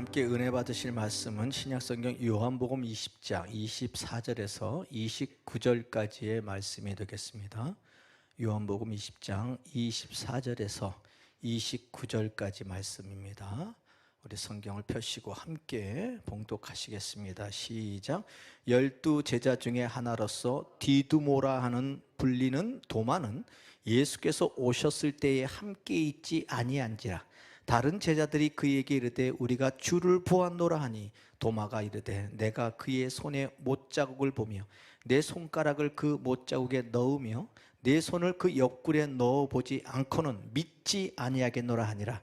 함께 은혜 받으실 말씀은 신약성경 요한복음 20장 24절에서 29절까지의 말씀이 되겠습니다. 요한복음 20장 24절에서 29절까지 말씀입니다. 우리 성경을 펴시고 함께 봉독하시겠습니다. 시작. 12 제자 중에 하나로서 디두모라 하는 불리는 도마는 예수께서 오셨을 때에 함께 있지 아니한지라. 다른 제자들이 그에게 이르되 우리가 주를 보았노라 하니 도마가 이르되 내가 그의 손에 못자국을 보며 내 손가락을 그 못자국에 넣으며 내 손을 그 옆구리에 넣어보지 않고는 믿지 아니하겠노라 하니라.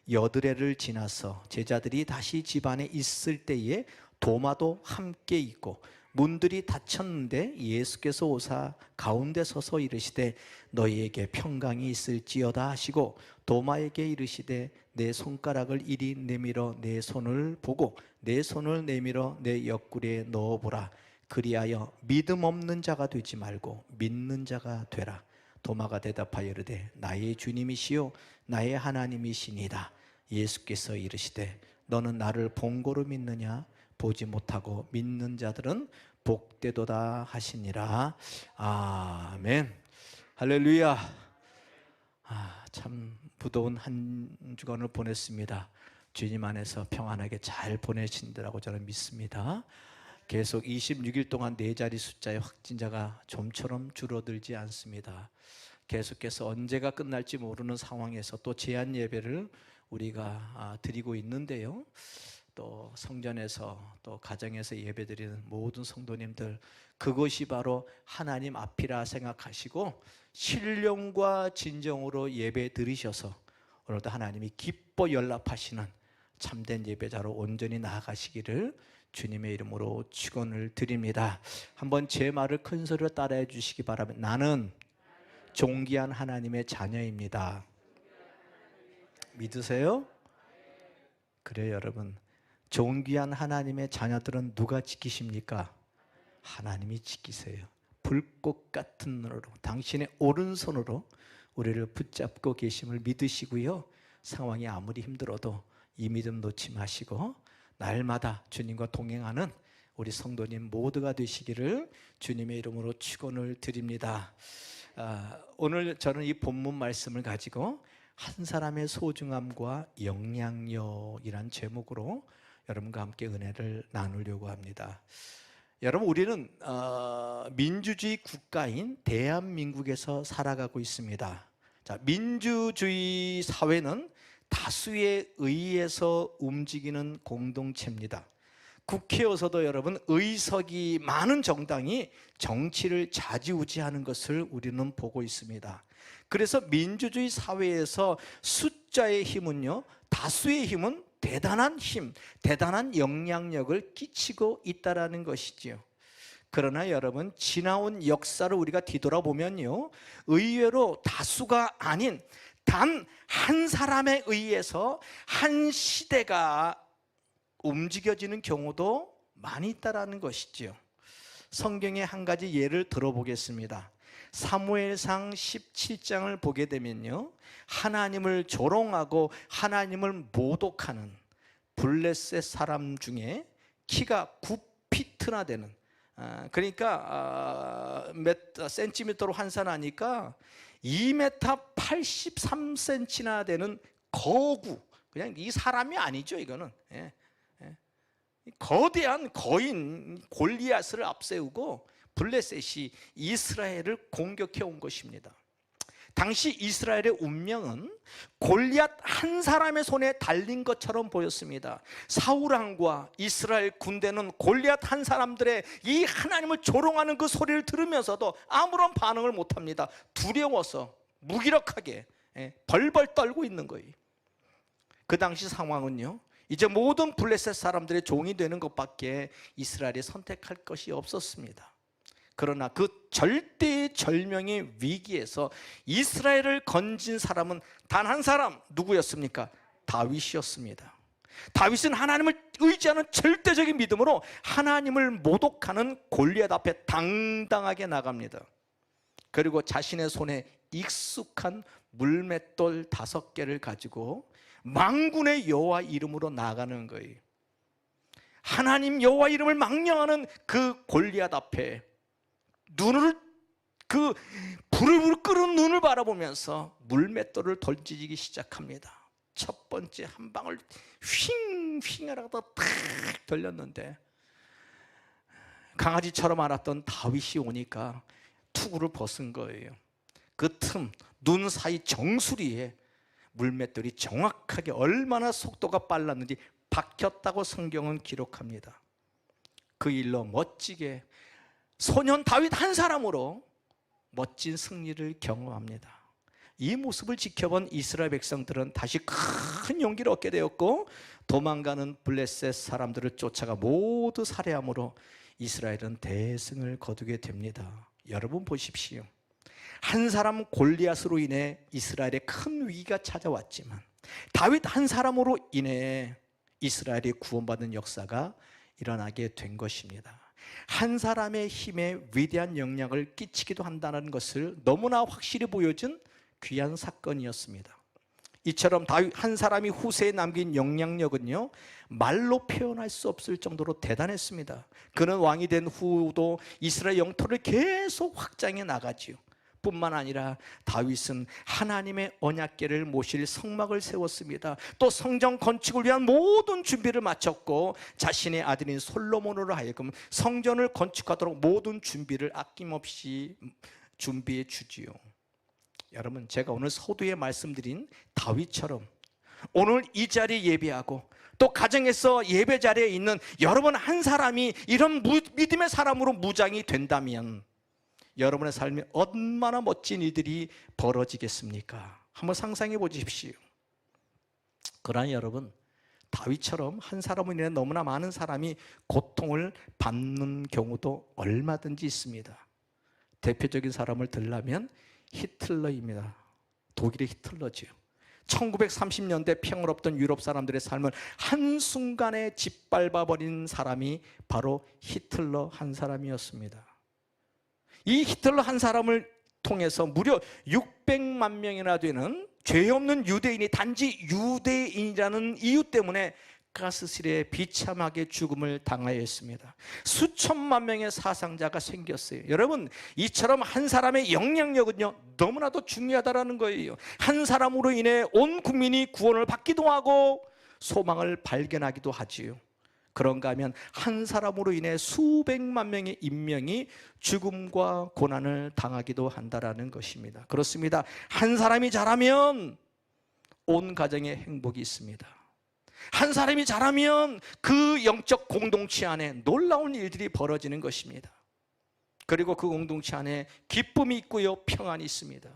여드레를 지나서 제자들이 다시 집 안에 있을 때에 도마도 함께 있고 문들이 닫혔는데 예수께서 오사 가운데 서서 이르시되 너희에게 평강이 있을지어다 하시고 도마에게 이르시되 내 손가락을 이리 내밀어 내 손을 보고 내 손을 내밀어 내 옆구리에 넣어보라. 그리하여 믿음 없는 자가 되지 말고 믿는 자가 되라. 도마가 대답하여 이르되 나의 주님이시요 나의 하나님이시니이다. 예수께서 이르시되 너는 나를 본고로 믿느냐? 보지 못하고 믿는 자들은 복되도다 하시니라. 아멘. 할렐루야. 참 무더운 한 주간을 보냈습니다. 주님 안에서 평안하게 잘 보내신다고 저는 믿습니다. 계속 26일 동안 네 자리 숫자의 확진자가 좀처럼 줄어들지 않습니다. 계속해서 언제가 끝날지 모르는 상황에서 또 제한 예배를 우리가 드리고 있는데요. 또 성전에서 또 가정에서 예배드리는 모든 성도님들, 그것이 바로 하나님 앞이라 생각하시고 신령과 진정으로 예배 드리셔서 오늘도 하나님이 기뻐 연락하시는 참된 예배자로 온전히 나아가시기를 주님의 이름으로 축원을 드립니다. 한번 제 말을 큰 소리로 따라해 주시기 바랍니다. 나는 존귀한 하나님의 자녀입니다. 믿으세요? 그래요, 여러분. 존귀한 하나님의 자녀들은 누가 지키십니까? 하나님이 지키세요. 불꽃 같은 눈으로 당신의 오른손으로 우리를 붙잡고 계심을 믿으시고요. 상황이 아무리 힘들어도 이 믿음 놓지 마시고 날마다 주님과 동행하는 우리 성도님 모두가 되시기를 주님의 이름으로 축원을 드립니다. 오늘 저는 이 본문 말씀을 가지고 한 사람의 소중함과 영향력이란 제목으로 여러분과 함께 은혜를 나누려고 합니다. 여러분, 우리는 민주주의 국가인 대한민국에서 살아가고 있습니다. 자, 민주주의 사회는 다수에 의해서 움직이는 공동체입니다. 국회에서도 여러분 의석이 많은 정당이 정치를 좌지우지하는 것을 우리는 보고 있습니다. 그래서 민주주의 사회에서 숫자의 힘은요, 다수의 힘은 대단한 힘, 대단한 영향력을 끼치고 있다는 것이지요. 그러나 여러분, 지나온 역사를 우리가 뒤돌아보면요, 의외로 다수가 아닌 단 한 사람에 의해서 한 시대가 움직여지는 경우도 많이 있다는 것이지요. 성경의 한 가지 예를 들어보겠습니다. 사무엘상 17장을 보게 되면요, 하나님을 조롱하고 하나님을 모독하는 블레셋 사람 중에 키가 9피트나 되는, 그러니까 몇 센티미터로 환산하니까 2m 83cm나 되는 거구, 그냥 이 사람이 아니죠. 이거는 거대한 거인 골리앗을 앞세우고 블레셋이 이스라엘을 공격해 온 것입니다. 당시 이스라엘의 운명은 골리앗 한 사람의 손에 달린 것처럼 보였습니다. 사울왕과 이스라엘 군대는 골리앗 한 사람들의 이 하나님을 조롱하는 그 소리를 들으면서도 아무런 반응을 못합니다. 두려워서 무기력하게 벌벌 떨고 있는 거예요. 그 당시 상황은요, 이제 모든 블레셋 사람들의 종이 되는 것밖에 이스라엘이 선택할 것이 없었습니다. 그러나 그 절대절명의 위기에서 이스라엘을 건진 사람은 단 한 사람, 누구였습니까? 다윗이었습니다. 다윗은 하나님을 의지하는 절대적인 믿음으로 하나님을 모독하는 골리앗 앞에 당당하게 나갑니다. 그리고 자신의 손에 익숙한 물맷돌 5개를 가지고 만군의 여호와 이름으로 나가는 거예요. 하나님 여호와 이름을 망령하는 그 골리앗 앞에 눈을 부르르 끓는 눈을 바라보면서 물맷돌을 던지기 시작합니다. 첫 번째 한 방울 휙 하다가 탁 돌렸는데 강아지처럼 알았던 다윗이 오니까 투구를 벗은 거예요. 그 틈, 눈 사이 정수리에 물맷돌이 정확하게 얼마나 속도가 빨랐는지 박혔다고 성경은 기록합니다. 그 일로 멋지게 소년 다윗 한 사람으로 멋진 승리를 경험합니다. 이 모습을 지켜본 이스라엘 백성들은 다시 큰 용기를 얻게 되었고 도망가는 블레셋 사람들을 쫓아가 모두 살해함으로 이스라엘은 대승을 거두게 됩니다. 여러분 보십시오. 한 사람 골리앗으로 인해 이스라엘에 큰 위기가 찾아왔지만 다윗 한 사람으로 인해 이스라엘이 구원받은 역사가 일어나게 된 것입니다. 한 사람의 힘에 위대한 영향을 끼치기도 한다는 것을 너무나 확실히 보여준 귀한 사건이었습니다. 이처럼 다윗 한 사람이 후세에 남긴 영향력은요, 말로 표현할 수 없을 정도로 대단했습니다. 그는 왕이 된 후도 이스라엘 영토를 계속 확장해 나가지요. 뿐만 아니라 다윗은 하나님의 언약궤를 모실 성막을 세웠습니다. 또 성전 건축을 위한 모든 준비를 마쳤고 자신의 아들인 솔로몬으로 하여금 성전을 건축하도록 모든 준비를 아낌없이 준비해 주지요. 여러분, 제가 오늘 서두에 말씀드린 다윗처럼 오늘 이 자리에 예배하고 또 가정에서 예배 자리에 있는 여러분 한 사람이 이런 믿음의 사람으로 무장이 된다면 여러분의 삶에 얼마나 멋진 일들이 벌어지겠습니까? 한번 상상해 보십시오. 그러나 여러분, 다윗처럼 한 사람으로 인해 너무나 많은 사람이 고통을 받는 경우도 얼마든지 있습니다. 대표적인 사람을 들라면 히틀러입니다. 독일의 히틀러지요. 1930년대 평화롭던 유럽 사람들의 삶을 한순간에 짓밟아버린 사람이 바로 히틀러 한 사람이었습니다. 이 히틀러 한 사람을 통해서 무려 600만 명이나 되는 죄 없는 유대인이 단지 유대인이라는 이유 때문에 가스실에 비참하게 죽음을 당하였습니다. 수천만 명의 사상자가 생겼어요. 여러분, 이처럼 한 사람의 영향력은요 너무나도 중요하다는 거예요. 한 사람으로 인해 온 국민이 구원을 받기도 하고 소망을 발견하기도 하지요. 그런가 하면 한 사람으로 인해 수백만 명의 인명이 죽음과 고난을 당하기도 한다는 것입니다. 그렇습니다. 한 사람이 잘하면 온 가정에 행복이 있습니다. 한 사람이 잘하면 그 영적 공동체 안에 놀라운 일들이 벌어지는 것입니다. 그리고 그 공동체 안에 기쁨이 있고요, 평안이 있습니다.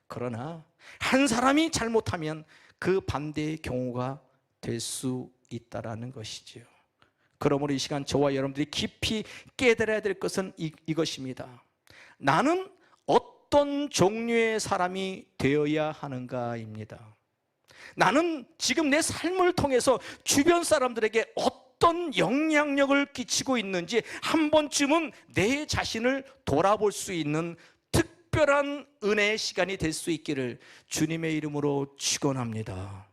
그러나 한 사람이 잘못하면 그 반대의 경우가 될 수 있다는 것이지요. 그러므로 이 시간 저와 여러분들이 깊이 깨달아야 될 것은 이것입니다. 나는 어떤 종류의 사람이 되어야 하는가입니다. 나는 지금 내 삶을 통해서 주변 사람들에게 어떤 영향력을 끼치고 있는지 한 번쯤은 내 자신을 돌아볼 수 있는 특별한 은혜의 시간이 될 수 있기를 주님의 이름으로 축원합니다.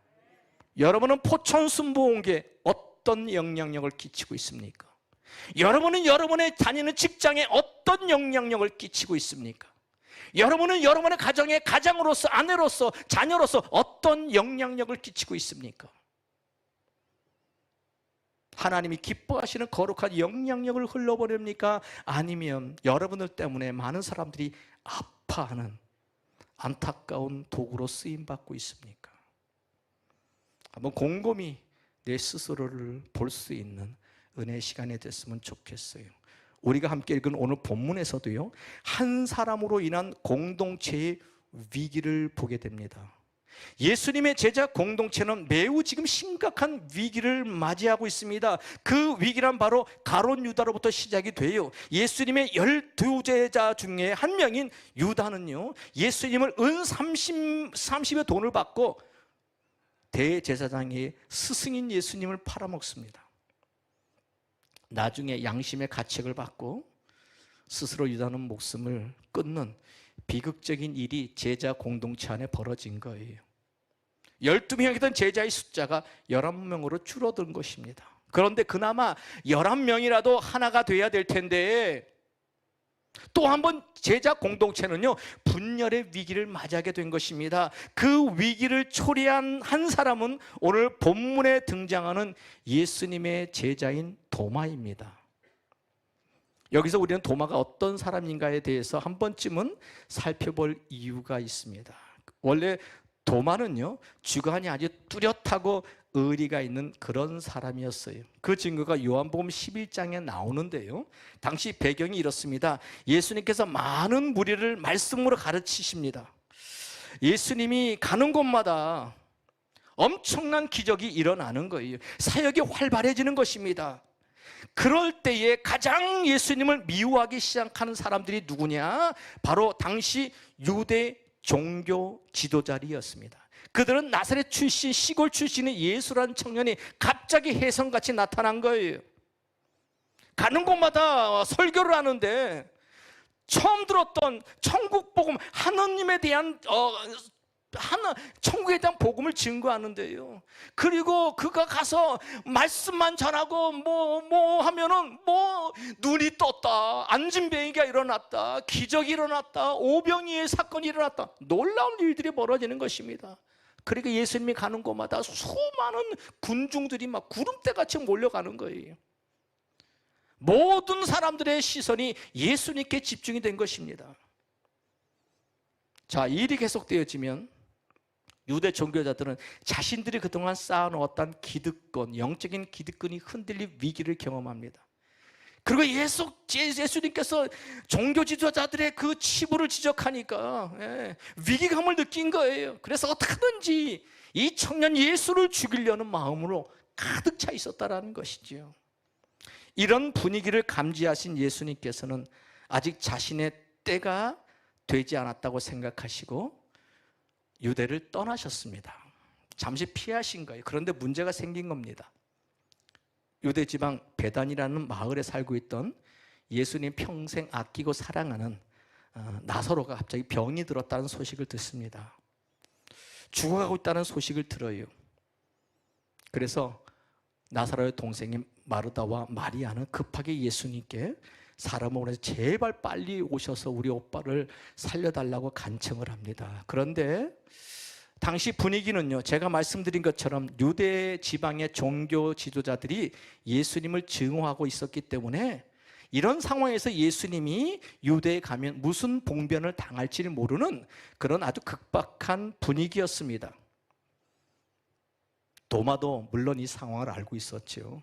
여러분은 포천순복음교회에 어떤 영향력을 끼치고 있습니까? 여러분은 여러분의 다니는 직장에 어떤 영향력을 끼치고 있습니까? 여러분은 여러분의 가정에 가장으로서, 아내로서, 자녀로서 어떤 영향력을 끼치고 있습니까? 하나님이 기뻐하시는 거룩한 영향력을 흘러버립니까? 아니면 여러분들 때문에 많은 사람들이 아파하는 안타까운 도구로 쓰임받고 있습니까? 한번 곰곰이 내 스스로를 볼 수 있는 은혜의 시간이 됐으면 좋겠어요. 우리가 함께 읽은 오늘 본문에서도요, 한 사람으로 인한 공동체의 위기를 보게 됩니다. 예수님의 제자 공동체는 매우 지금 심각한 위기를 맞이하고 있습니다. 그 위기란 바로 가룟 유다로부터 시작이 돼요. 예수님의 12제자 중에 한 명인 유다는요, 예수님을 은 30의 돈을 받고 대제사장의 스승인 예수님을 팔아먹습니다. 나중에 양심의 가책을 받고 스스로 유다는 목숨을 끊는 비극적인 일이 제자 공동체 안에 벌어진 거예요. 12명이던 제자의 숫자가 11명으로 줄어든 것입니다. 그런데 그나마 11명이라도 하나가 돼야 될 텐데 또 한 번 제자 공동체는요 분열의 위기를 맞이하게 된 것입니다. 그 위기를 초래한 한 사람은 오늘 본문에 등장하는 예수님의 제자인 도마입니다. 여기서 우리는 도마가 어떤 사람인가에 대해서 한 번쯤은 살펴볼 이유가 있습니다. 원래 도마는요 주관이 아주 뚜렷하고 의리가 있는 그런 사람이었어요. 그 증거가 요한복음 11장에 나오는데요, 당시 배경이 이렇습니다. 예수님께서 많은 무리를 말씀으로 가르치십니다. 예수님이 가는 곳마다 엄청난 기적이 일어나는 거예요. 사역이 활발해지는 것입니다. 그럴 때에 가장 예수님을 미워하기 시작하는 사람들이 누구냐? 바로 당시 유대 종교 지도자들이었습니다. 그들은 나사렛 출신, 시골 출신의 예수라는 청년이 갑자기 혜성같이 나타난 거예요. 가는 곳마다 설교를 하는데 처음 들었던 천국 복음, 하나님에 대한 천국에 대한 복음을 증거하는데요. 그리고 그가 가서 말씀만 전하고 하면은 눈이 떴다, 안진뱅이가 일어났다, 기적이 일어났다, 오병이의 사건이 일어났다, 놀라운 일들이 벌어지는 것입니다. 그러니까 예수님이 가는 곳마다 수많은 군중들이 막 구름대같이 몰려가는 거예요. 모든 사람들의 시선이 예수님께 집중이 된 것입니다. 자, 일이 계속되어지면 유대 종교자들은 자신들이 그동안 쌓아놓았던 기득권, 영적인 기득권이 흔들릴 위기를 경험합니다. 그리고 예수님께서 종교 지도자들의 그 치부를 지적하니까 위기감을 느낀 거예요. 그래서 어떻게든지 이 청년 예수를 죽이려는 마음으로 가득 차 있었다라는 것이지요. 이런 분위기를 감지하신 예수님께서는 아직 자신의 때가 되지 않았다고 생각하시고 유대를 떠나셨습니다. 잠시 피하신 거예요. 그런데 문제가 생긴 겁니다. 유대 지방 베단이라는 마을에 살고 있던 예수님 평생 아끼고 사랑하는 나사로가 갑자기 병이 들었다는 소식을 듣습니다. 죽어가고 있다는 소식을 들어요. 그래서 나사로의 동생인 마르다와 마리아는 급하게 예수님께 사람을 보내서 제발 빨리 오셔서 우리 오빠를 살려달라고 간청을 합니다. 그런데 당시 분위기는요, 제가 말씀드린 것처럼 유대 지방의 종교 지도자들이 예수님을 증오하고 있었기 때문에 이런 상황에서 예수님이 유대에 가면 무슨 봉변을 당할지 모르는 그런 아주 급박한 분위기였습니다. 도마도 물론 이 상황을 알고 있었죠.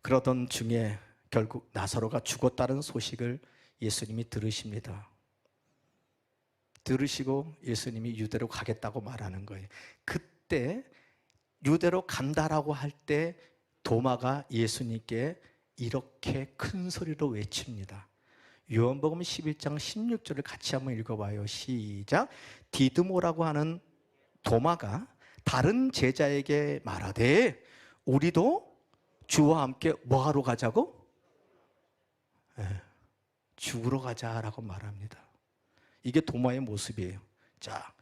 그러던 중에 결국 나사로가 죽었다는 소식을 예수님이 들으십니다. 들으시고 예수님이 유대로 가겠다고 말하는 거예요. 그때 유대로 간다라고 할 때 도마가 예수님께 이렇게 큰 소리로 외칩니다. 요한복음 11장 16절을 같이 한번 읽어봐요. 시작. 디드모라고 하는 도마가 다른 제자에게 말하되 우리도 주와 함께 뭐하러 가자고? 죽으러 가자라고 말합니다. 이게 도마의 모습이에요. 자,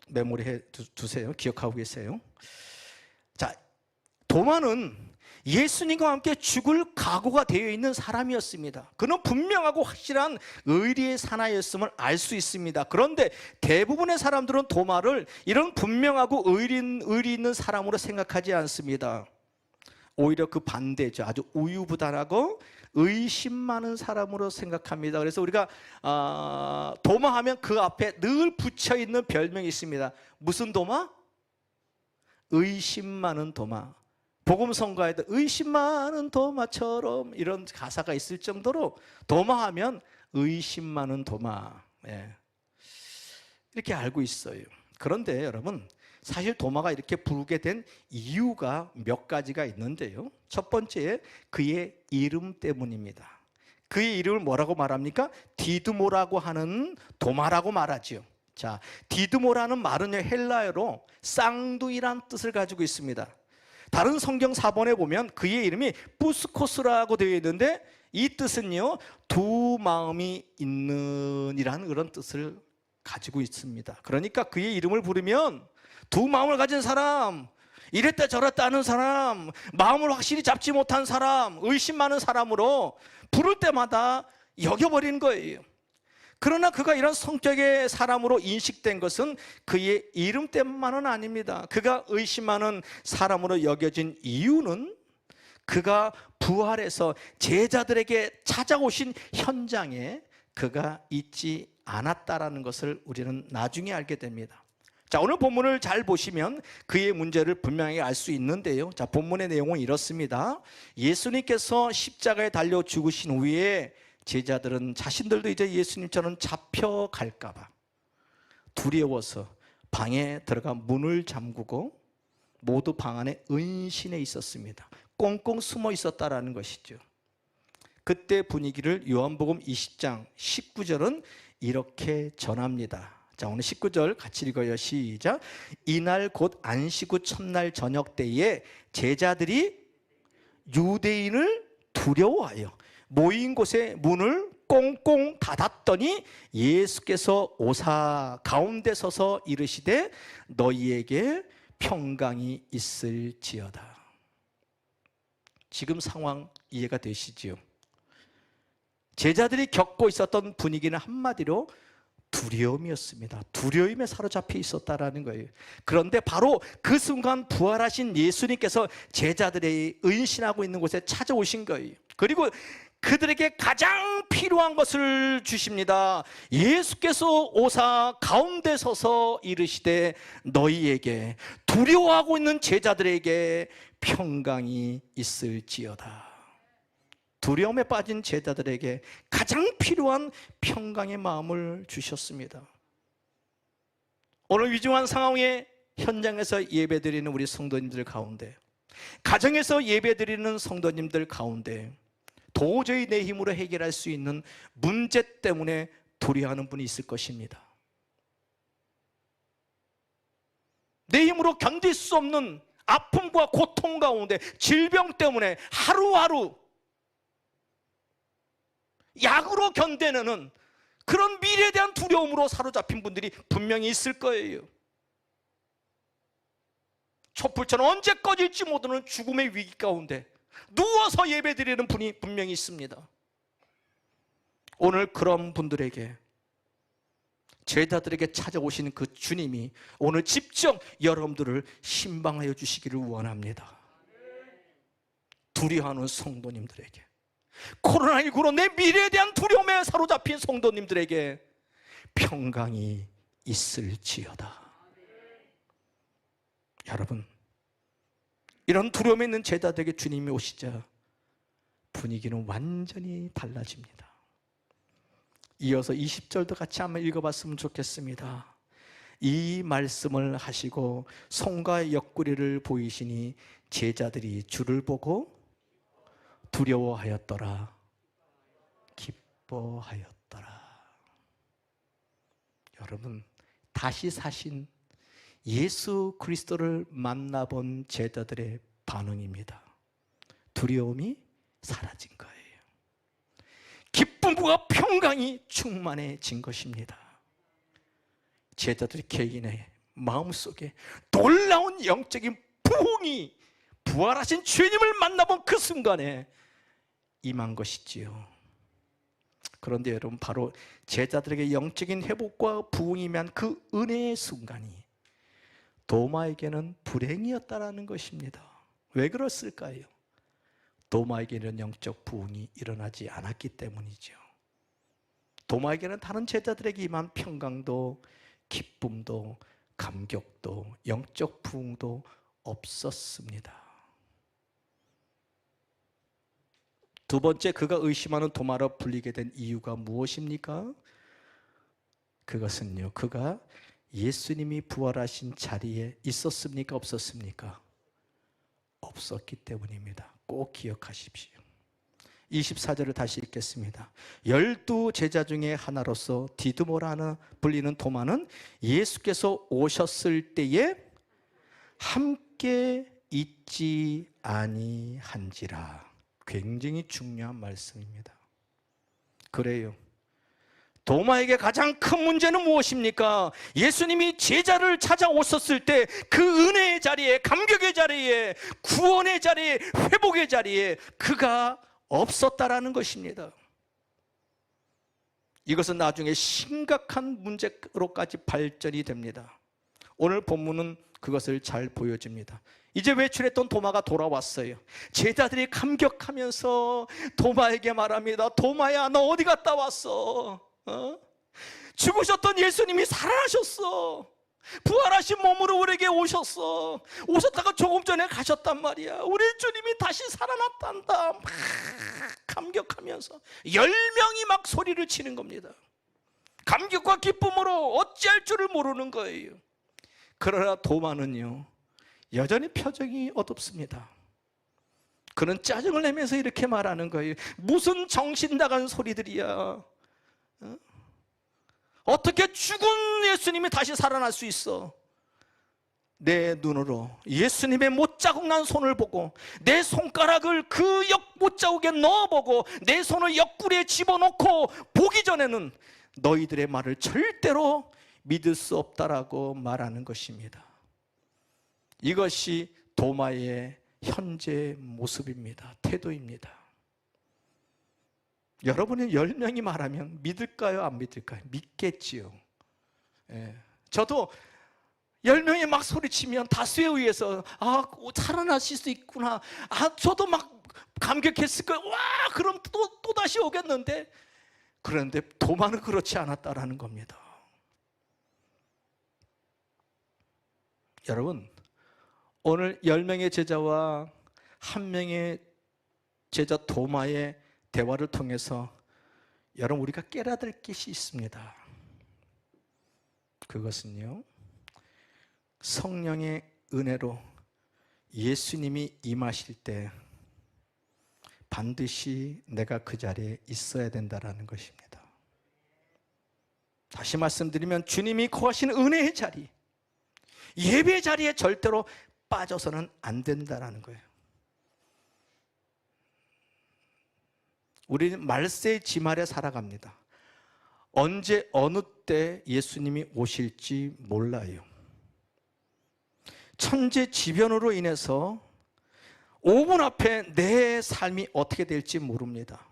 메모리해 두세요. 기억하고 계세요. 자, 도마는 예수님과 함께 죽을 각오가 되어 있는 사람이었습니다. 그는 분명하고 확실한 의리의 사나이였음을 알 수 있습니다. 그런데 대부분의 사람들은 도마를 이런 분명하고 의리 있는 사람으로 생각하지 않습니다. 오히려 그 반대죠. 아주 우유부단하고 의심 많은 사람으로 생각합니다. 그래서 우리가 도마하면 그 앞에 늘 붙여있는 별명이 있습니다. 무슨 도마? 의심 많은 도마. 복음성가에도 의심 많은 도마처럼 이런 가사가 있을 정도로 도마하면 의심 많은 도마, 이렇게 알고 있어요. 그런데 여러분, 사실 도마가 이렇게 부르게 된 이유가 몇 가지가 있는데요. 첫 번째, 그의 이름 때문입니다. 그의 이름을 뭐라고 말합니까? 디드모라고 하는 도마라고 말하죠. 자, 디드모라는 말은요, 헬라어로 쌍둥이란 뜻을 가지고 있습니다. 다른 성경 사본에 보면 그의 이름이 부스코스라고 되어 있는데 이 뜻은요, 두 마음이 있는 이라는 그런 뜻을 가지고 있습니다. 그러니까 그의 이름을 부르면 두 마음을 가진 사람, 이랬다 저랬다 하는 사람, 마음을 확실히 잡지 못한 사람, 의심 많은 사람으로 부를 때마다 여겨버리는 거예요. 그러나 그가 이런 성격의 사람으로 인식된 것은 그의 이름 때문만은 아닙니다. 그가 의심 많은 사람으로 여겨진 이유는 그가 부활해서 제자들에게 찾아오신 현장에 그가 있지 않았다라는 것을 우리는 나중에 알게 됩니다. 자, 오늘 본문을 잘 보시면 그의 문제를 분명히 알 수 있는데요. 자, 본문의 내용은 이렇습니다. 예수님께서 십자가에 달려 죽으신 후에 제자들은 자신들도 이제 예수님처럼 잡혀갈까 봐 두려워서 방에 들어가 문을 잠그고 모두 방 안에 은신해 있었습니다. 꽁꽁 숨어 있었다라는 것이죠. 그때 분위기를 요한복음 20장 19절은 이렇게 전합니다. 자, 오늘 19절 같이 읽어요. 시작. 이날 곧 안식 후 첫날 저녁 때에 제자들이 유대인을 두려워하여 모인 곳에 문을 꽁꽁 닫았더니 예수께서 오사 가운데 서서 이르시되 너희에게 평강이 있을지어다. 지금 상황 이해가 되시지요? 제자들이 겪고 있었던 분위기는 한마디로 두려움이었습니다. 두려움에 사로잡혀 있었다라는 거예요. 그런데 바로 그 순간 부활하신 예수님께서 제자들의 은신하고 있는 곳에 찾아오신 거예요. 그리고 그들에게 가장 필요한 것을 주십니다. 예수께서 오사 가운데 서서 이르시되 너희에게, 두려워하고 있는 제자들에게 평강이 있을지어다. 두려움에 빠진 제자들에게 가장 필요한 평강의 마음을 주셨습니다. 오늘 위중한 상황의 현장에서 예배드리는 우리 성도님들 가운데, 가정에서 예배드리는 성도님들 가운데 도저히 내 힘으로 해결할 수 있는 문제 때문에 두려워하는 분이 있을 것입니다. 내 힘으로 견딜 수 없는 아픔과 고통 가운데, 질병 때문에 하루하루 약으로 견뎌내는 그런 미래에 대한 두려움으로 사로잡힌 분들이 분명히 있을 거예요. 촛불처럼 언제 꺼질지 모르는 죽음의 위기 가운데 누워서 예배드리는 분이 분명히 있습니다. 오늘 그런 분들에게, 제자들에게 찾아오시는 그 주님이 오늘 직접 여러분들을 신방하여 주시기를 원합니다. 두려워하는 성도님들에게, 코로나19로 내 미래에 대한 두려움에 사로잡힌 성도님들에게 평강이 있을지어다. 여러분, 이런 두려움에 있는 제자들에게 주님이 오시자 분위기는 완전히 달라집니다. 이어서 20절도 같이 한번 읽어봤으면 좋겠습니다. 이 말씀을 하시고 손과 옆구리를 보이시니 제자들이 주를 보고 두려워하였더라, 기뻐하였더라. 여러분, 다시 사신 예수 그리스도를 만나본 제자들의 반응입니다. 두려움이 사라진 거예요. 기쁨과 평강이 충만해진 것입니다. 제자들이 개인의 마음속에 놀라운 영적인 부흥이, 부활하신 주님을 만나본 그 순간에 임한 것이지요. 그런데 여러분, 바로 제자들에게 영적인 회복과 부흥이 임한 그 은혜의 순간이 도마에게는 불행이었다라는 것입니다. 왜 그랬을까요? 도마에게는 영적 부흥이 일어나지 않았기 때문이죠. 도마에게는 다른 제자들에게 임한 평강도, 기쁨도, 감격도, 영적 부흥도 없었습니다. 두 번째, 그가 의심하는 도마로 불리게 된 이유가 무엇입니까? 그것은요, 그가 예수님이 부활하신 자리에 있었습니까? 없었습니까? 없었기 때문입니다. 꼭 기억하십시오. 24절을 다시 읽겠습니다. 12 제자 중에 하나로서 디드모라 불리는 도마는 예수께서 오셨을 때에 함께 있지 아니한지라. 굉장히 중요한 말씀입니다. 그래요, 도마에게 가장 큰 문제는 무엇입니까? 예수님이 제자를 찾아오셨을 때 그 은혜의 자리에, 감격의 자리에, 구원의 자리에, 회복의 자리에 그가 없었다라는 것입니다. 이것은 나중에 심각한 문제로까지 발전이 됩니다. 오늘 본문은 그것을 잘 보여줍니다. 이제 외출했던 도마가 돌아왔어요. 제자들이 감격하면서 도마에게 말합니다. 도마야, 너 어디 갔다 왔어? 죽으셨던 예수님이 살아나셨어. 부활하신 몸으로 우리에게 오셨어. 오셨다가 조금 전에 가셨단 말이야. 우리 주님이 다시 살아났단다. 막 감격하면서 10명이 막 소리를 치는 겁니다. 감격과 기쁨으로 어찌할 줄을 모르는 거예요. 그러나 도마는요, 여전히 표정이 어둡습니다. 그는 짜증을 내면서 이렇게 말하는 거예요. 무슨 정신 나간 소리들이야. 어떻게 죽은 예수님이 다시 살아날 수 있어? 내 눈으로 예수님의 못자국 난 손을 보고 내 손가락을 그 못자국에 넣어보고 내 손을 옆구리에 집어넣고 보기 전에는 너희들의 말을 절대로 믿을 수 없다라고 말하는 것입니다. 이것이 도마의 현재 모습입니다. 태도입니다. 여러분은 10명이 말하면 믿을까요? 안 믿을까요? 믿겠지요. 저도 10명이 막 소리치면 다수에 의해서 살아나실 수 있구나. 저도 막 감격했을 거예요. 와, 그럼 또 다시 오겠는데. 그런데 도마는 그렇지 않았다라는 겁니다. 여러분, 오늘 10명의 제자와 1명의 제자 도마의 대화를 통해서 여러분, 우리가 깨달아야 될 것이 있습니다. 그것은요, 성령의 은혜로 예수님이 임하실 때 반드시 내가 그 자리에 있어야 된다는 것입니다. 다시 말씀드리면 주님이 거하시는 은혜의 자리, 예배 자리에 절대로 빠져서는 안 된다는 거예요. 우리는 말세의 지말에 살아갑니다. 언제 어느 때 예수님이 오실지 몰라요. 천재지변으로 인해서 5분 앞에 내 삶이 어떻게 될지 모릅니다.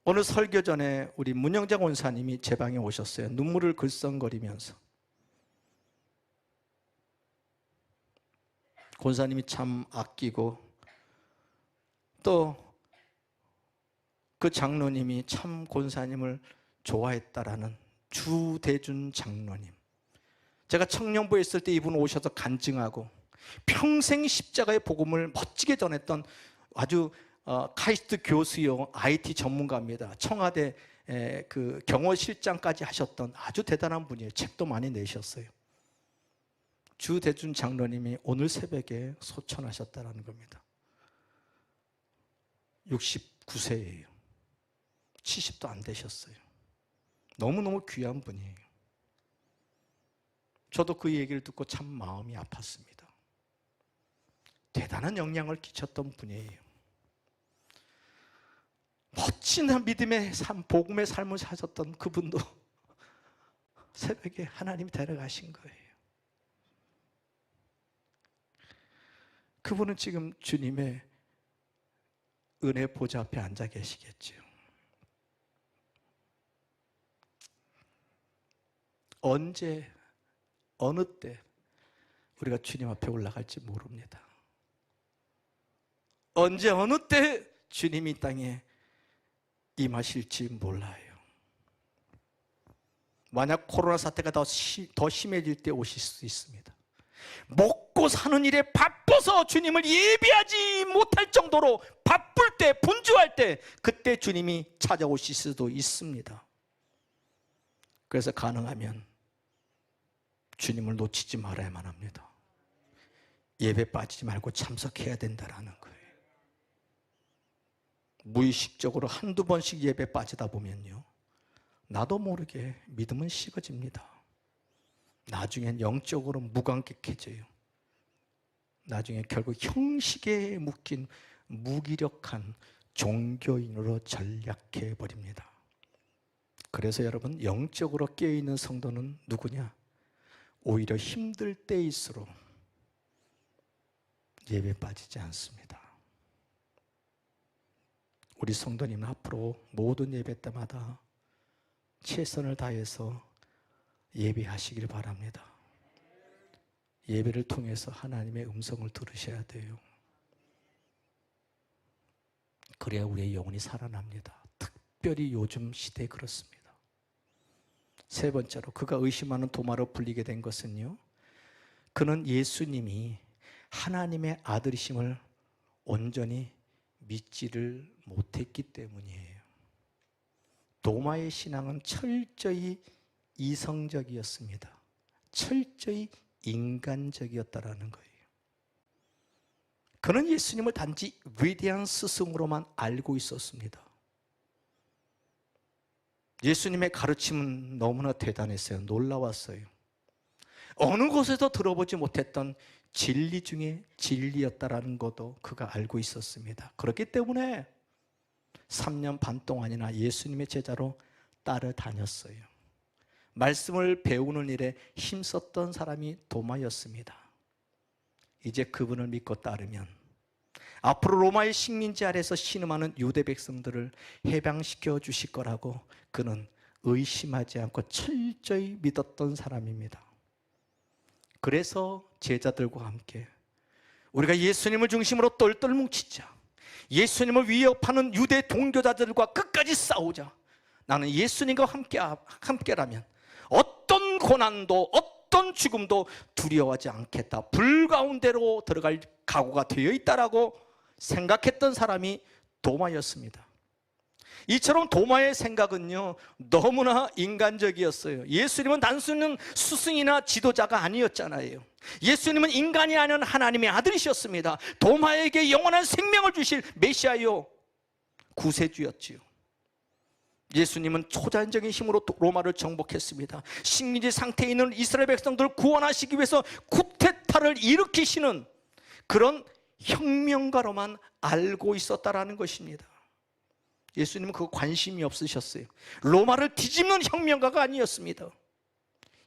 오늘 설교 전에 우리 문영장 원사님이 제 방에 오셨어요. 눈물을 글썽거리면서. 권사님이 참 아끼고 또 그 장로님이 참 권사님을 좋아했다라는 주대준 장로님. 제가 청년부에 있을 때 이분 오셔서 간증하고 평생 십자가의 복음을 멋지게 전했던 아주 카이스트 교수요 IT 전문가입니다. 청와대 그 경호실장까지 하셨던 아주 대단한 분이에요. 책도 많이 내셨어요. 주대준 장로님이 오늘 새벽에 소천하셨다는 겁니다. 69세예요. 70도 안 되셨어요. 너무너무 귀한 분이에요. 저도 그 얘기를 듣고 참 마음이 아팠습니다. 대단한 영향을 끼쳤던 분이에요. 멋진 믿음의 삶, 복음의 삶을 사셨던 그분도 새벽에 하나님이 데려가신 거예요. 그분은 지금 주님의 은혜 보좌 앞에 앉아 계시겠죠. 언제, 어느 때 우리가 주님 앞에 올라갈지 모릅니다. 언제, 어느 때 주님이 이 땅에 임하실지 몰라요. 만약 코로나 사태가 더 심해질 때 오실 수 있습니다. 먹고 사는 일에 바빠서 주님을 예비하지 못할 정도로 바쁠 때, 분주할 때, 그때 주님이 찾아오실 수도 있습니다. 그래서 가능하면 주님을 놓치지 말아야만 합니다. 예배 빠지지 말고 참석해야 된다는 거예요. 무의식적으로 한두 번씩 예배 빠지다 보면요, 나도 모르게 믿음은 식어집니다. 나중엔 영적으로 무감격해져요. 나중에 결국 형식에 묶인 무기력한 종교인으로 전락해 버립니다. 그래서 여러분, 영적으로 깨어있는 성도는 누구냐? 오히려 힘들 때일수록 예배 빠지지 않습니다. 우리 성도님은 앞으로 모든 예배 때마다 최선을 다해서 예배하시길 바랍니다. 예배를 통해서 하나님의 음성을 들으셔야 돼요. 그래야 우리의 영혼이 살아납니다. 특별히 요즘 시대에 그렇습니다. 세 번째로, 그가 의심하는 도마로 불리게 된 것은요, 그는 예수님이 하나님의 아들이심을 온전히 믿지를 못했기 때문이에요. 도마의 신앙은 철저히 이성적이었습니다. 철저히 인간적이었다라는 거예요. 그는 예수님을 단지 위대한 스승으로만 알고 있었습니다. 예수님의 가르침은 너무나 대단했어요. 놀라웠어요. 어느 곳에도 들어보지 못했던 진리 중에 진리였다라는 것도 그가 알고 있었습니다. 그렇기 때문에 3년 반 동안이나 예수님의 제자로 따라다녔어요. 말씀을 배우는 일에 힘썼던 사람이 도마였습니다. 이제 그분을 믿고 따르면 앞으로 로마의 식민지 아래서 신음하는 유대 백성들을 해방시켜 주실 거라고 그는 의심하지 않고 철저히 믿었던 사람입니다. 그래서 제자들과 함께 우리가 예수님을 중심으로 똘똘 뭉치자, 예수님을 위협하는 유대 동교자들과 끝까지 싸우자. 나는 예수님과 함께라면 어떤 고난도 어떤 죽음도 두려워하지 않겠다, 불 가운데로 들어갈 각오가 되어 있다라고 생각했던 사람이 도마였습니다. 이처럼 도마의 생각은요, 너무나 인간적이었어요. 예수님은 단순한 스승이나 지도자가 아니었잖아요. 예수님은 인간이 아닌 하나님의 아들이셨습니다. 도마에게 영원한 생명을 주실 메시아요, 구세주였지요. 예수님은 초자연적인 힘으로 로마를 정복했습니다. 식민지 상태에 있는 이스라엘 백성들을 구원하시기 위해서 쿠데타를 일으키시는 그런 혁명가로만 알고 있었다라는 것입니다. 예수님은 그거 관심이 없으셨어요. 로마를 뒤집는 혁명가가 아니었습니다.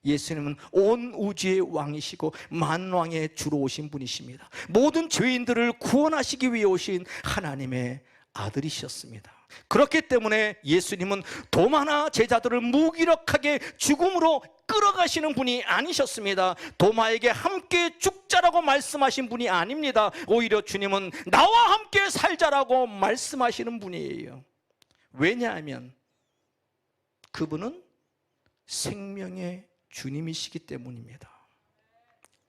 예수님은 온 우주의 왕이시고 만왕의 주로 오신 분이십니다. 모든 죄인들을 구원하시기 위해 오신 하나님의 아들이셨습니다. 그렇기 때문에 예수님은 도마나 제자들을 무기력하게 죽음으로 끌어가시는 분이 아니셨습니다. 도마에게 함께 죽자라고 말씀하신 분이 아닙니다. 오히려 주님은 나와 함께 살자라고 말씀하시는 분이에요. 왜냐하면 그분은 생명의 주님이시기 때문입니다.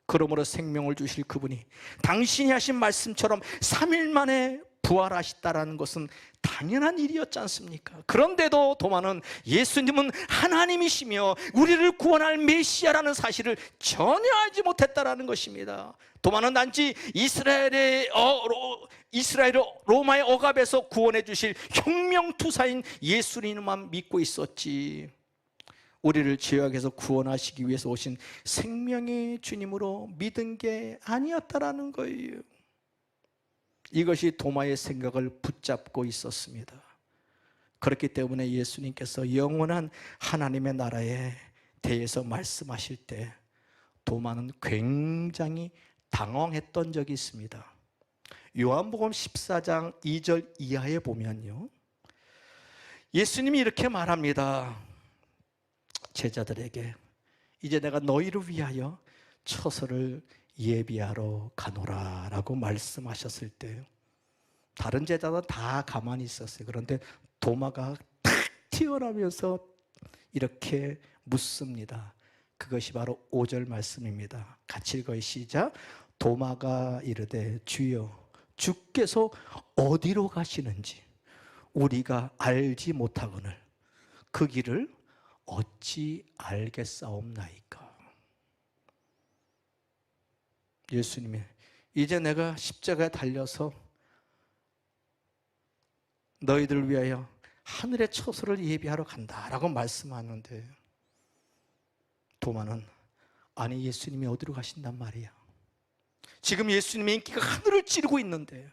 그러므로 생명을 주실 그분이 당신이 하신 말씀처럼 3일 만에 부활하셨다라는 것은 당연한 일이었지 않습니까? 그런데도 도마는 예수님은 하나님이시며 우리를 구원할 메시아라는 사실을 전혀 알지 못했다라는 것입니다. 도마는 단지 이스라엘의 로마의 억압에서 구원해 주실 혁명투사인 예수님만 믿고 있었지, 우리를 죄악에서 구원하시기 위해서 오신 생명의 주님으로 믿은 게 아니었다라는 거예요. 이것이 도마의 생각을 붙잡고 있었습니다. 그렇기 때문에 예수님께서 영원한 하나님의 나라에 대해서 말씀하실 때 도마는 굉장히 당황했던 적이 있습니다. 요한복음 14장 2절 이하에 보면요, 예수님이 이렇게 말합니다. 제자들에게 이제 내가 너희를 위하여 처소를 예비하러 가노라 라고 말씀하셨을 때 다른 제자들은 다 가만히 있었어요. 그런데 도마가 탁 튀어나오면서 이렇게 묻습니다. 그것이 바로 5절 말씀입니다. 같이 읽어요. 시작. 도마가 이르되 주여, 주께서 어디로 가시는지 우리가 알지 못하거늘 그 길을 어찌 알겠사옵나이까. 예수님이 이제 내가 십자가에 달려서 너희들을 위하여 하늘의 처소를 예비하러 간다라고 말씀하는데 도마는 아니 예수님이 어디로 가신단 말이야. 지금 예수님의 인기가 하늘을 찌르고 있는데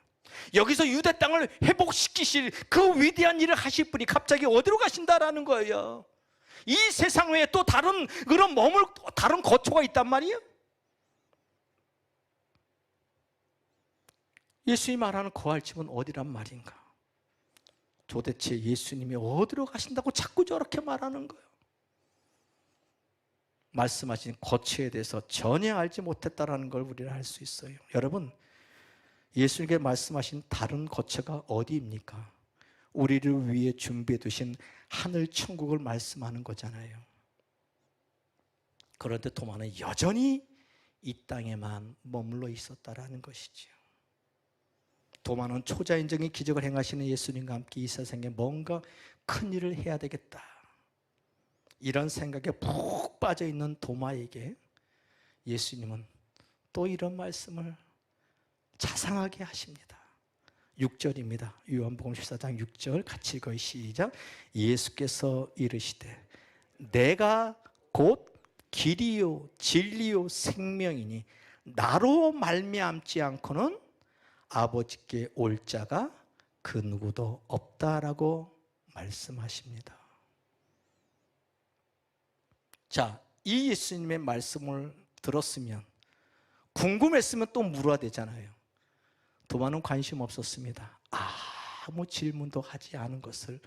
여기서 유대 땅을 회복시키실 그 위대한 일을 하실 분이 갑자기 어디로 가신다라는 거예요. 이 세상 외에 또 다른 그런 다른 거처가 있단 말이에요. 예수님이 말하는 거할 집은 어디란 말인가? 도대체 예수님이 어디로 가신다고 자꾸 저렇게 말하는 거예요? 말씀하신 거처에 대해서 전혀 알지 못했다는 걸 우리는 알 수 있어요. 여러분, 예수님께 말씀하신 다른 거처가 어디입니까? 우리를 위해 준비해 두신 하늘 천국을 말씀하는 거잖아요. 그런데 도마는 여전히 이 땅에만 머물러 있었다라는 것이죠. 도마는 초자연적인 기적을 행하시는 예수님과 함께 이 세상에 뭔가 큰 일을 해야 되겠다, 이런 생각에 푹 빠져있는 도마에게 예수님은 또 이런 말씀을 자상하게 하십니다. 6절입니다. 요한복음 14장 6절 같이 읽어요. 시작. 예수께서 이르시되 내가 곧 길이요 진리요 생명이니 나로 말미암지 않고는 아버지께 올 자가 그 누구도 없다라고 말씀하십니다. 자, 이 예수님의 말씀을 들었으면, 궁금했으면 또 물어야 되잖아요. 도마는 관심 없었습니다. 아무 질문도 하지 않은 것을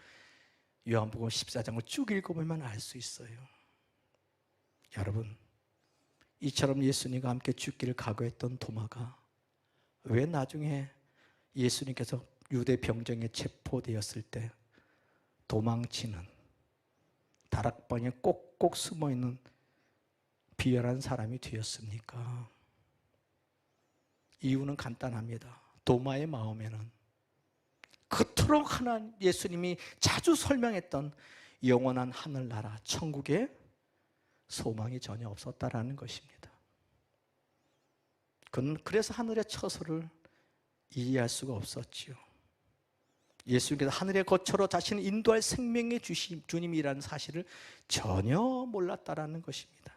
요한복음 14장을 쭉 읽어보면 알 수 있어요. 여러분, 이처럼 예수님과 함께 죽기를 각오했던 도마가 왜 나중에 예수님께서 유대 병정에 체포되었을 때 도망치는, 다락방에 꼭꼭 숨어있는 비열한 사람이 되었습니까? 이유는 간단합니다. 도마의 마음에는 그토록 하나님 예수님이 자주 설명했던 영원한 하늘나라 천국의 소망이 전혀 없었다라는 것입니다. 그는 그래서 하늘의 처소를 이해할 수가 없었지요. 예수님께서 하늘의 거처로 자신을 인도할 생명의 주님이라는 사실을 전혀 몰랐다라는 것입니다.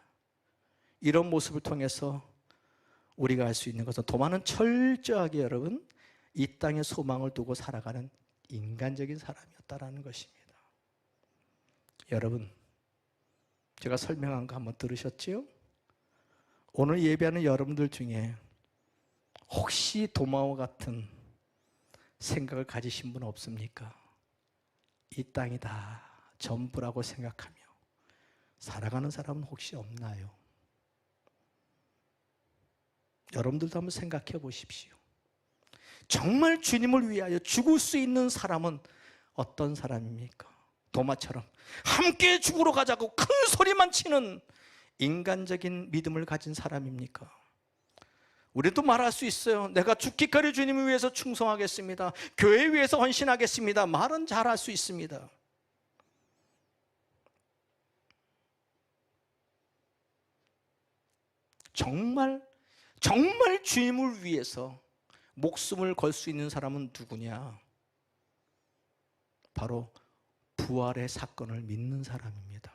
이런 모습을 통해서 우리가 알 수 있는 것은 도마는 철저하게 여러분 이 땅에 소망을 두고 살아가는 인간적인 사람이었다라는 것입니다. 여러분, 제가 설명한 거 한번 들으셨지요? 오늘 예배하는 여러분들 중에 혹시 도마와 같은 생각을 가지신 분 없습니까? 이 땅이 다 전부라고 생각하며 살아가는 사람은 혹시 없나요? 여러분들도 한번 생각해 보십시오. 정말 주님을 위하여 죽을 수 있는 사람은 어떤 사람입니까? 도마처럼 함께 죽으러 가자고 큰 소리만 치는 인간적인 믿음을 가진 사람입니까? 우리도 말할 수 있어요. 내가 죽기까지 주님을 위해서 충성하겠습니다. 교회 위해서 헌신하겠습니다. 말은 잘할 수 있습니다. 정말 주님을 위해서 목숨을 걸 수 있는 사람은 누구냐? 바로 부활의 사건을 믿는 사람입니다.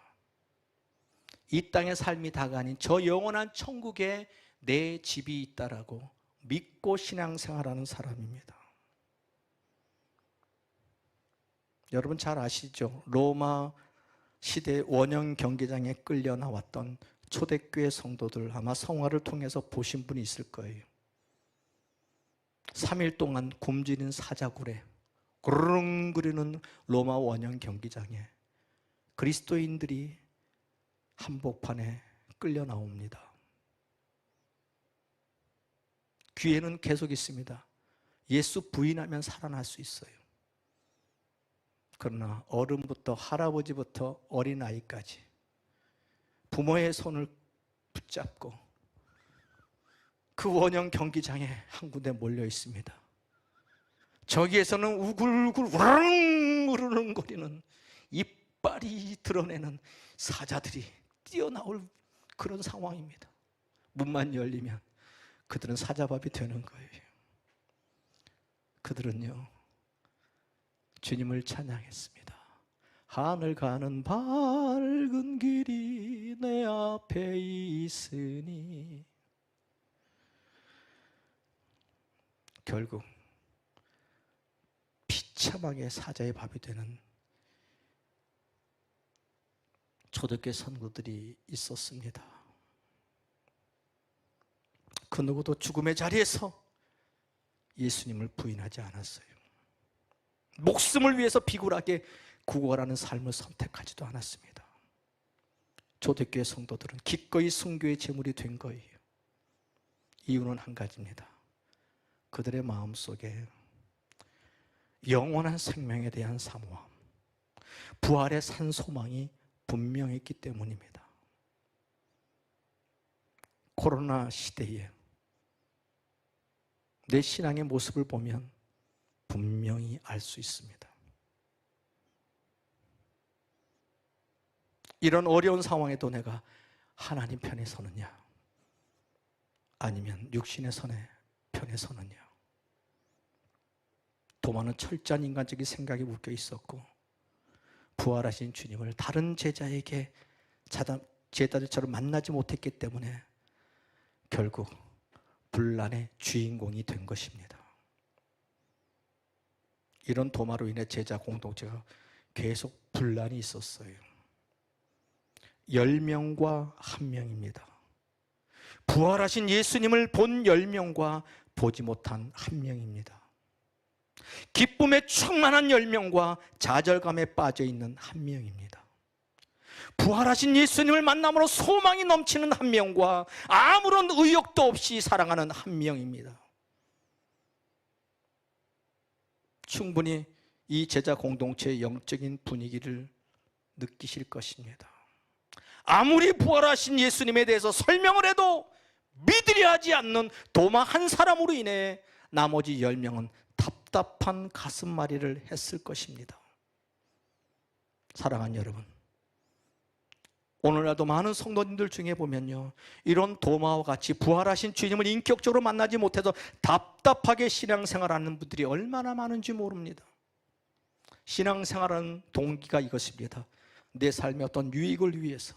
이 땅의 삶이 다가 아닌 저 영원한 천국에 내 집이 있다라고 믿고 신앙생활하는 사람입니다. 여러분 잘 아시죠? 로마 시대 원형 경기장에 끌려 나왔던 초대교회 성도들 아마 성화를 통해서 보신 분이 있을 거예요. 3일 동안 굶주린 사자굴에 구르릉거리는 로마 원형 경기장에 그리스도인들이 한복판에 끌려 나옵니다. 기회는 계속 있습니다. 예수 부인하면 살아날 수 있어요. 그러나 어른부터 할아버지부터 어린아이까지 부모의 손을 붙잡고 그 원형 경기장에 한 군데 몰려 있습니다. 저기에서는 우글우글 우르릉거리는 이빨이 드러내는 사자들이 뛰어나올 그런 상황입니다. 문만 열리면 그들은 사자밥이 되는 거예요. 그들은요 주님을 찬양했습니다. 하늘 가는 밝은 길이 내 앞에 있으니. 결국 비참하게 사자의 밥이 되는 초대교회 성도들이 있었습니다. 그 누구도 죽음의 자리에서 예수님을 부인하지 않았어요. 목숨을 위해서 비굴하게 구걸하는 삶을 선택하지도 않았습니다. 초대교회 성도들은 기꺼이 순교의 제물이 된 거예요. 이유는 한 가지입니다. 그들의 마음속에 영원한 생명에 대한 사모함, 부활의 산 소망이 분명했기 때문입니다. 코로나 시대에 내 신앙의 모습을 보면 분명히 알 수 있습니다. 이런 어려운 상황에도 내가 하나님 편에 서느냐, 아니면 육신의 편에 서느냐. 도마는 철저한 인간적인 생각이 묶여 있었고, 부활하신 주님을 다른 제자들처럼 만나지 못했기 때문에 결국 분란의 주인공이 된 것입니다. 이런 도마로 인해 제자 공동체가 계속 분란이 있었어요. 10명과 1명입니다. 부활하신 예수님을 본 10명과 보지 못한 1명입니다. 기쁨에 충만한 10명과 좌절감에 빠져있는 1명입니다. 부활하신 예수님을 만남으로 소망이 넘치는 1명과 아무런 의욕도 없이 살아가는 1명입니다. 충분히 이 제자 공동체의 영적인 분위기를 느끼실 것입니다. 아무리 부활하신 예수님에 대해서 설명을 해도 믿으려 하지 않는 도마 한 사람으로 인해 나머지 10명은 답답한 가슴앓이를 했을 것입니다. 사랑하는 여러분, 오늘날도 많은 성도님들 중에 보면요, 이런 도마와 같이 부활하신 주님을 인격적으로 만나지 못해서 답답하게 신앙생활하는 분들이 얼마나 많은지 모릅니다. 신앙생활하는 동기가 이것입니다. 내 삶의 어떤 유익을 위해서,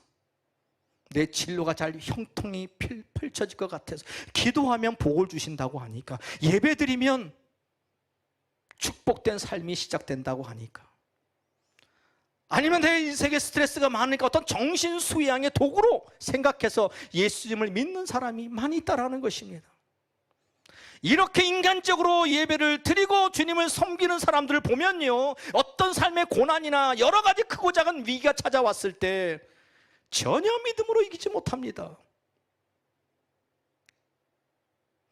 내 진로가 잘 형통이 펼쳐질 것 같아서, 기도하면 복을 주신다고 하니까, 예배드리면 축복된 삶이 시작된다고 하니까, 아니면 내 인생에 스트레스가 많으니까 어떤 정신 수양의 도구로 생각해서 예수님을 믿는 사람이 많이 있다는 것입니다. 이렇게 인간적으로 예배를 드리고 주님을 섬기는 사람들을 보면요, 어떤 삶의 고난이나 여러 가지 크고 작은 위기가 찾아왔을 때 전혀 믿음으로 이기지 못합니다.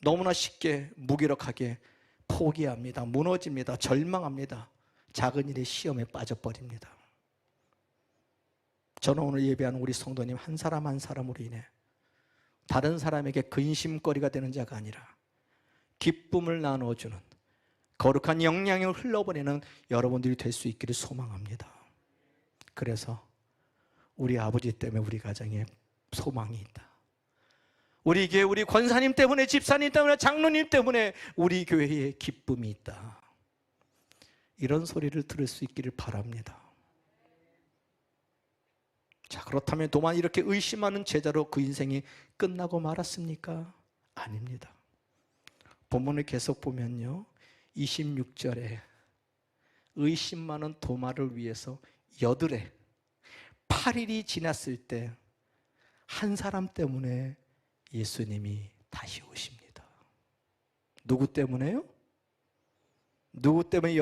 너무나 쉽게 무기력하게 포기합니다. 무너집니다. 절망합니다. 작은 일에 시험에 빠져버립니다. 저는 오늘 예배하는 우리 성도님 한 사람 한 사람으로 인해 다른 사람에게 근심거리가 되는 자가 아니라 기쁨을 나눠주는 거룩한 영향을 흘러보내는 여러분들이 될 수 있기를 소망합니다. 그래서 우리 아버지 때문에 우리 가정에 소망이 있다. 우리 교회 우리 권사님 때문에, 집사님 때문에, 장로님 때문에 우리 교회에 기쁨이 있다. 이런 소리를 들을 수 있기를 바랍니다. 자, 그렇다면 도마 이렇게 의심하는 제자로 그 인생이 끝나고 말았습니까? 아닙니다. 본문을 계속 보면요, 26절에 의심 많은 도마를 위해서 여드레 8일이 지났을 때 한 사람 때문에 예수님이 다시 오십니다. 누구 때문에요? 누구 때문에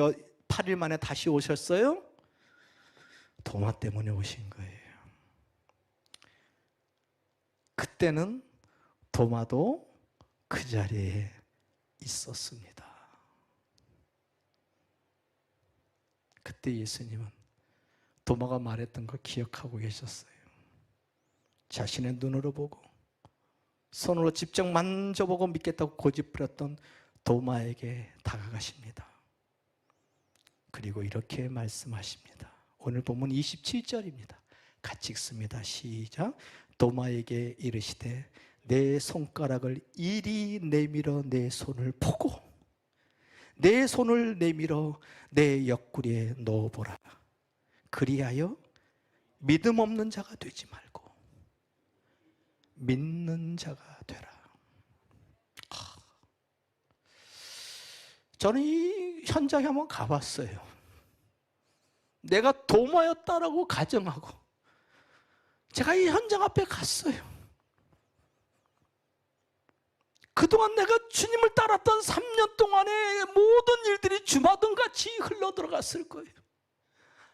8일 만에 다시 오셨어요? 도마 때문에 오신 거예요. 그때는 도마도 그 자리에 있었습니다. 그때 예수님은 도마가 말했던 걸 기억하고 계셨어요. 자신의 눈으로 보고 손으로 직접 만져보고 믿겠다고 고집부렸던 도마에게 다가가십니다. 그리고 이렇게 말씀하십니다. 오늘 본문 27절입니다. 같이 읽습니다. 시작. 도마에게 이르시되 내 손가락을 이리 내밀어 내 손을 보고 내 손을 내밀어 내 옆구리에 넣어보라. 그리하여 믿음 없는 자가 되지 말고 믿는 자가 되라. 저는 이 현장에 한번 가봤어요. 내가 도마였다라고 가정하고 제가 이 현장 앞에 갔어요. 그동안 내가 주님을 따랐던 3년 동안의 모든 일들이 주마등같이 흘러들어갔을 거예요.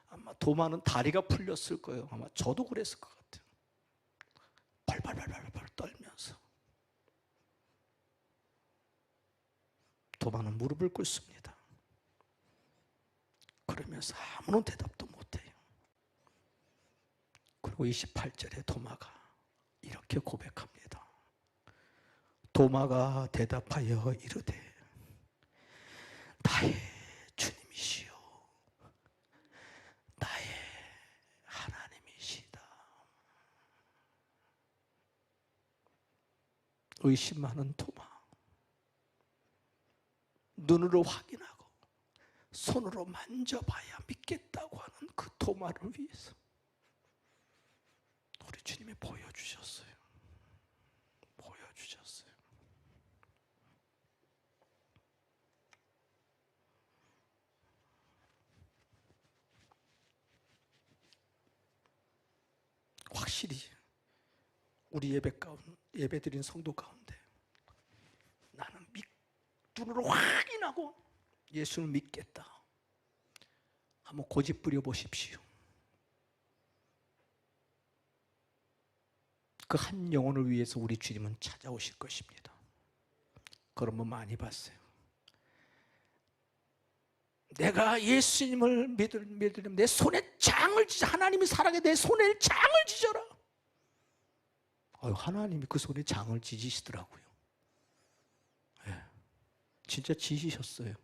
아마 도마는 다리가 풀렸을 거예요. 아마 저도 그랬을 것 같아요. 발발발발발 떨면서 도마는 무릎을 꿇습니다. 그러면서 아무런 대답도 못해요. 그리고 28절에 도마가 이렇게 고백합니다. 도마가 대답하여 이르되 나의 주님이시여 나의 하나님이시다. 의심 많은 도마, 눈으로 확인하고 손으로 만져봐야 믿겠다고 하는 그 도마를 위해서 우리 주님이 보여주셨어요. 보여주셨어요. 확실히 우리 예배드린 성도 가운데 나는 눈으로 확인하고 예수를 믿겠다. 한번 고집 부려 보십시오. 그 한 영혼을 위해서 우리 주님은 찾아오실 것입니다. 그런 분 많이 봤어요. 내가 예수님을 믿으려면 내 손에 장을 지져. 하나님이 사랑해 내 손에 장을 지져라. 하나님이 그 손에 장을 지지시더라고요. 네, 진짜 지지셨어요.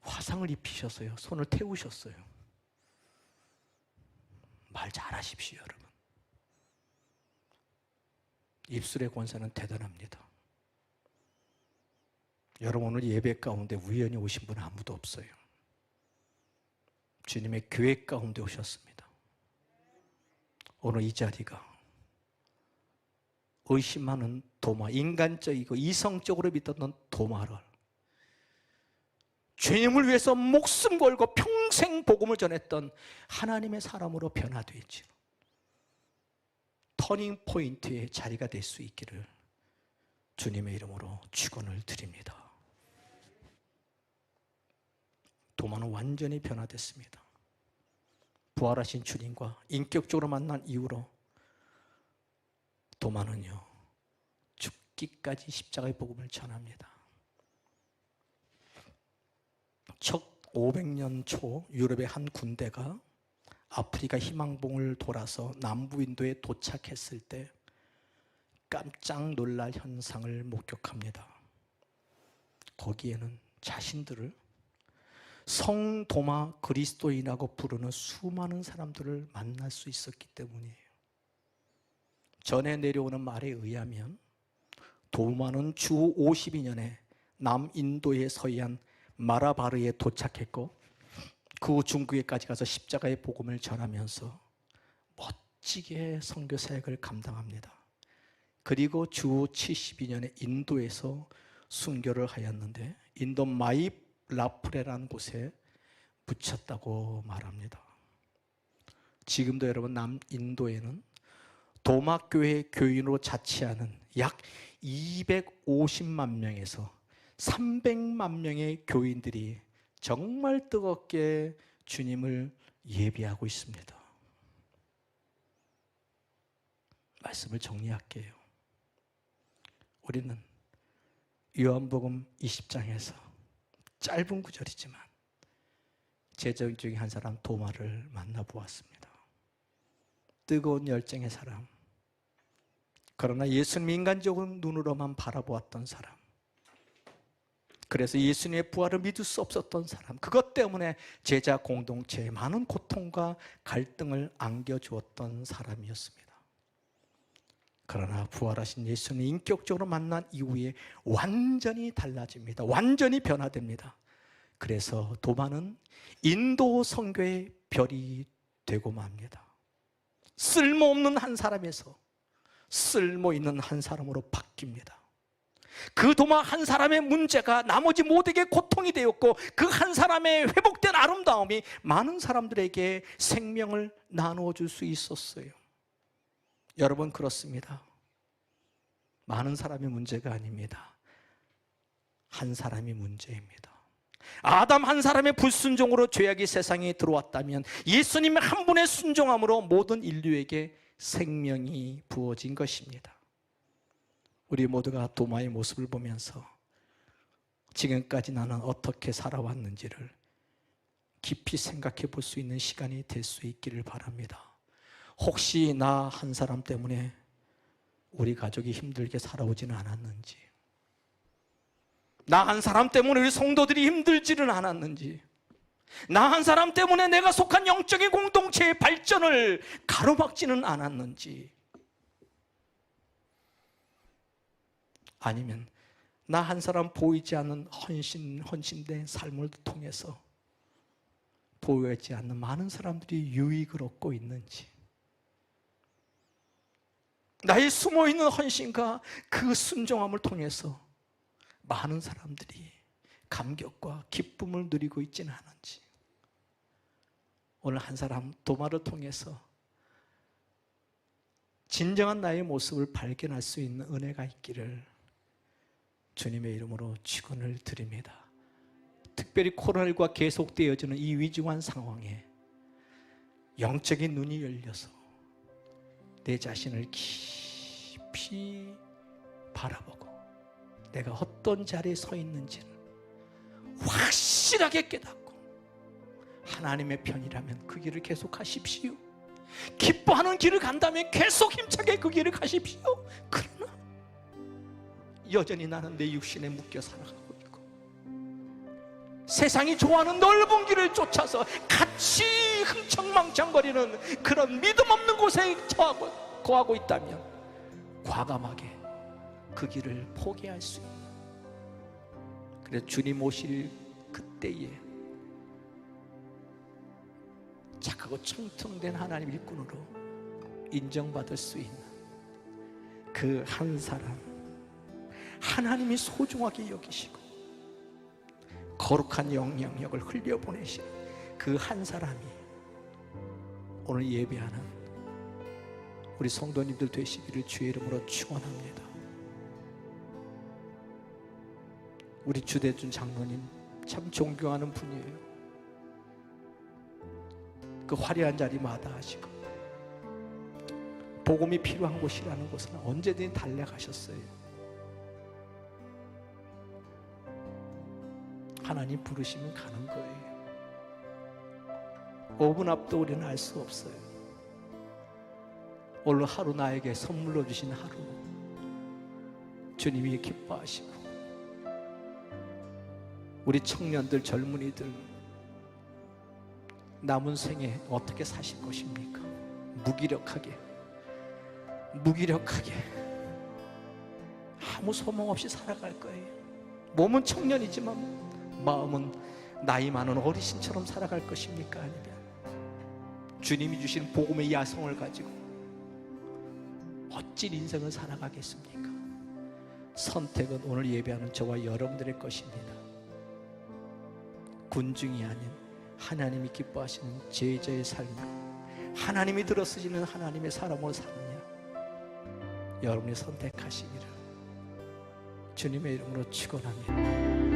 화상을 입히셨어요. 손을 태우셨어요. 말 잘하십시오, 여러분. 입술의 권세는 대단합니다. 여러분 오늘 예배 가운데 우연히 오신 분은 아무도 없어요. 주님의 교회 가운데 오셨습니다. 오늘 이 자리가 의심하는 도마, 인간적이고 이성적으로 믿었던 도마를 주님을 위해서 목숨 걸고 평생 복음을 전했던 하나님의 사람으로 변화되지 터닝 포인트의 자리가 될 수 있기를 주님의 이름으로 축원을 드립니다. 도마는 완전히 변화됐습니다. 부활하신 주님과 인격적으로 만난 이후로 도마는요 죽기까지 십자가의 복음을 전합니다. 첫 500년 초 유럽의 한 군대가 아프리카 희망봉을 돌아서 남부 인도에 도착했을 때 깜짝 놀랄 현상을 목격합니다. 거기에는 자신들을 성도마 그리스도인이라고 부르는 수많은 사람들을 만날 수 있었기 때문이에요. 전에 내려오는 말에 의하면 도마는 주 52년에 남인도의 서해안 마라바르에 도착했고 그 후 중국에까지 가서 십자가의 복음을 전하면서 멋지게 선교 사역을 감당합니다. 그리고 주 72년에 인도에서 순교를 하였는데 인도 마이라프레라는 곳에 묻혔다고 말합니다. 지금도 여러분 남인도에는 도마교회 교인으로 자취하는 약 250만 명에서 300만 명의 교인들이 정말 뜨겁게 주님을 예비하고 있습니다. 말씀을 정리할게요. 우리는 요한복음 20장에서 짧은 구절이지만 제자들 중에 한 사람 도마를 만나보았습니다. 뜨거운 열정의 사람, 그러나 예수님 인간적으로 눈으로만 바라보았던 사람, 그래서 예수님의 부활을 믿을 수 없었던 사람, 그것 때문에 제자 공동체에 많은 고통과 갈등을 안겨주었던 사람이었습니다. 그러나 부활하신 예수님 인격적으로 만난 이후에 완전히 달라집니다. 완전히 변화됩니다. 그래서 도마는 인도 선교의 별이 되고 맙니다. 쓸모없는 한 사람에서 쓸모있는 한 사람으로 바뀝니다. 그 도마 한 사람의 문제가 나머지 모두에게 고통이 되었고 그 한 사람의 회복된 아름다움이 많은 사람들에게 생명을 나누어 줄 수 있었어요. 여러분, 그렇습니다. 많은 사람이 문제가 아닙니다. 한 사람이 문제입니다. 아담 한 사람의 불순종으로 죄악이 세상에 들어왔다면 예수님의 한 분의 순종함으로 모든 인류에게 생명이 부어진 것입니다. 우리 모두가 도마의 모습을 보면서 지금까지 나는 어떻게 살아왔는지를 깊이 생각해 볼 수 있는 시간이 될 수 있기를 바랍니다. 혹시 나 한 사람 때문에 우리 가족이 힘들게 살아오지는 않았는지, 나 한 사람 때문에 우리 성도들이 힘들지는 않았는지, 나 한 사람 때문에 내가 속한 영적인 공동체의 발전을 가로막지는 않았는지, 아니면 나 한 사람 보이지 않는 헌신된 삶을 통해서 보이지 않는 많은 사람들이 유익을 얻고 있는지, 나의 숨어있는 헌신과 그 순종함을 통해서 많은 사람들이 감격과 기쁨을 누리고 있지는 않은지, 오늘 한 사람 도마를 통해서 진정한 나의 모습을 발견할 수 있는 은혜가 있기를 주님의 이름으로 축원을 드립니다. 특별히 코로나19가 계속되어지는 이 위중한 상황에 영적인 눈이 열려서 내 자신을 깊이 바라보고 내가 어떤 자리에 서 있는지를 확실하게 깨닫고 하나님의 편이라면 그 길을 계속 하십시오. 기뻐하는 길을 간다면 계속 힘차게 그 길을 가십시오. 그러나 여전히 나는 내 육신에 묶여 살아가고 있고 세상이 좋아하는 넓은 길을 쫓아서 같이 흥청망청거리는 그런 믿음 없는 곳에 거하고 있다면 과감하게 그 길을 포기할 수 있는, 그래서 주님 오실 그때에 착하고 청통된 하나님 일꾼으로 인정받을 수 있는 그 한 사람, 하나님이 소중하게 여기시고 거룩한 영향력을 흘려보내신 그 한 사람이 오늘 예배하는 우리 성도님들 되시기를 주의 이름으로 축원합니다. 우리 주대준 장로님 참 존경하는 분이에요. 그 화려한 자리 마다하시고 복음이 필요한 곳이라는 곳은 언제든지 달려가셨어요. 하나님 부르시면 가는 거예요. 5분 앞도 우리는 알 수 없어요. 오늘 하루 나에게 선물로 주신 하루 주님이 기뻐하시고 우리 청년들, 젊은이들 남은 생에 어떻게 사실 것입니까? 무기력하게 아무 소망 없이 살아갈 거예요. 몸은 청년이지만 마음은 나이 많은 어르신처럼 살아갈 것입니까? 아니면 주님이 주신 복음의 야성을 가지고 멋진 인생을 살아가겠습니까? 선택은 오늘 예배하는 저와 여러분들의 것입니다. 군중이 아닌 하나님이 기뻐하시는 제자의 삶으로 하나님이 들어쓰시는 하나님의 사람으로 사느냐, 여러분이 선택하시기를 주님의 이름으로 축원합니다.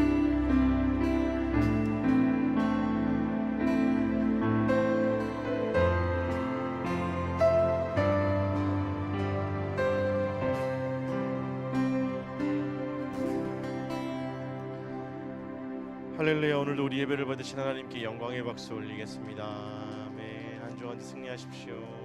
할렐루야. 오늘도 우리 예배를 받으신 하나님께 영광의 박수 올리겠습니다. 아멘. 한 주간 승리하십시오.